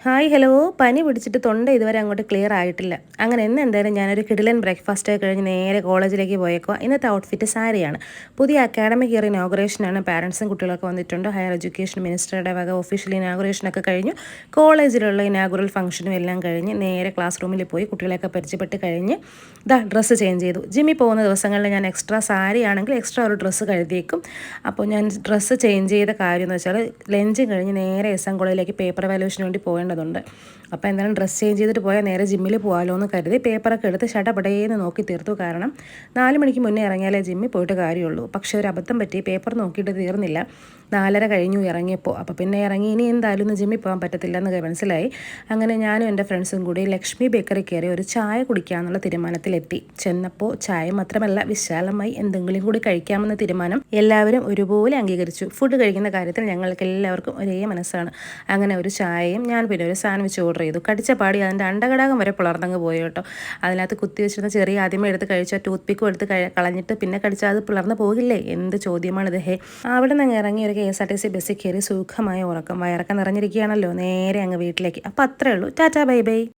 Hi hello. പനി പിടിച്ചിട്ട് തൊണ്ട ഇതുവരെ അങ്ങോട്ട് ക്ലിയർ ആയിട്ടില്ല. അങ്ങനെ ഇന്ന് എന്തായാലും ഞാനൊരു കിടിലൻ ബ്രേക്ക്ഫാസ്റ്റ് കഴിഞ്ഞ് നേരെ കോളേജിലേക്ക് പോയേക്കുക. ഇന്നത്തെ ഔട്ട്ഫിറ്റ് സാരിയാണ്. പുതിയ അക്കാഡമിക് ഇയർ ഇനോഗ്രേഷനാണ്. പാരൻസും കുട്ടികളൊക്കെ വന്നിട്ടുണ്ട്. ഹയർ എഡ്യൂക്കേഷൻ മിനിസ്റ്ററുടെ വക ഒഫീഷ്യൽ ഇനോഗ്രേഷനൊക്കെ കഴിഞ്ഞു. കോളേജിലുള്ള ഇനാഗുറൽ ഫംഗ്ഷനും എല്ലാം കഴിഞ്ഞ് നേരെ ക്ലാസ് റൂമിൽ പോയി കുട്ടികളെയൊക്കെ പരിചയപ്പെട്ട് കഴിഞ്ഞ് ഡ്രസ്സ് ചേഞ്ച് ചെയ്തു. ജിമ്മിൽ പോകുന്ന ദിവസങ്ങളിൽ ഞാൻ എക്സ്ട്രാ സാരി ആണെങ്കിൽ എക്സ്ട്രാ ഒരു ഡ്രസ്സ് കരുതിയേക്കും. അപ്പോൾ ഞാൻ ഡ്രസ്സ് ചേഞ്ച് ചെയ്ത കാര്യം എന്ന് വെച്ചാൽ ലഞ്ച് കഴിഞ്ഞ് നേരെ എസ് എൻ കോളേജിലേക്ക് പേപ്പർ വാല്യൂഷന് വേണ്ടി പോകേണ്ടതുണ്ട്. അപ്പോൾ എന്തായാലും ഡ്രസ്സ് ചേഞ്ച് ചെയ്തിട്ട് പോയാൽ നേരെ ജിമ്മിൽ പോകാമല്ലോ എന്ന് കരുതി പേപ്പറൊക്കെ എടുത്ത് ഷടപടേന്ന് നോക്കി തീർത്തു. കാരണം 4 മണിക്ക് മുന്നേ ഇറങ്ങിയാലേ ജിമ്മിൽ പോയിട്ട് കാര്യമുള്ളൂ. പക്ഷേ ഒരു അബദ്ധം പറ്റി, പേപ്പർ നോക്കിയിട്ട് തീർന്നില്ല. 4:30 കഴിഞ്ഞു ഇറങ്ങിയപ്പോൾ. അപ്പോൾ പിന്നെ ഇറങ്ങി ഇനി എന്തായാലും ഒന്ന് ജിമ്മിൽ പോകാൻ പറ്റത്തില്ല എന്ന് മനസ്സിലായി. അങ്ങനെ ഞാനും എൻ്റെ ഫ്രണ്ട്സും കൂടി ലക്ഷ്മി ബേക്കറി കയറി ഒരു ചായ കുടിക്കാമെന്നുള്ള തീരുമാനത്തിലെത്തി. ചെന്നപ്പോൾ ചായ മാത്രമല്ല വിശാലമായി എന്തെങ്കിലും കൂടി കഴിക്കാമെന്ന തീരുമാനം എല്ലാവരും ഒരുപോലെ അംഗീകരിച്ചു. ഫുഡ് കഴിക്കുന്ന കാര്യത്തിൽ ഞങ്ങൾക്ക് എല്ലാവർക്കും ഒരേ മനസ്സാണ്. അങ്ങനെ ഒരു ചായയും ഞാൻ പിന്നെ ഒരു സാൻഡ്വിച്ച് ഓർഡർ ചെയ്തു. കടിച്ച പാടി അതിൻ്റെ അണ്ടകടാകം വരെ പിളർന്നങ്ങ് പോയി കേട്ടോ. അതിനകത്ത് കുത്തി വെച്ചിരുന്ന ചെറിയ ആദ്യമേ എടുത്ത് കഴിച്ച ടൂത്ത് പിക്കും എടുത്ത് കളഞ്ഞിട്ട് പിന്നെ കടിച്ചാൽ അത് പിളർന്ന് പോകില്ലേ? എന്ത് ചോദ്യമാണിത് ഹേ. അവിടെ നിന്ന് ഇറങ്ങി ഒരു KSRTC ബസ്സിൽ കയറി സുഖമായ ഉറക്കം. വയറൊക്കെ നിറഞ്ഞിരിക്കുകയാണല്ലോ. നേരെ അങ്ങ് വീട്ടിലേക്ക്. അപ്പോൾ അത്രേ ഉള്ളൂ. Tata bye bye.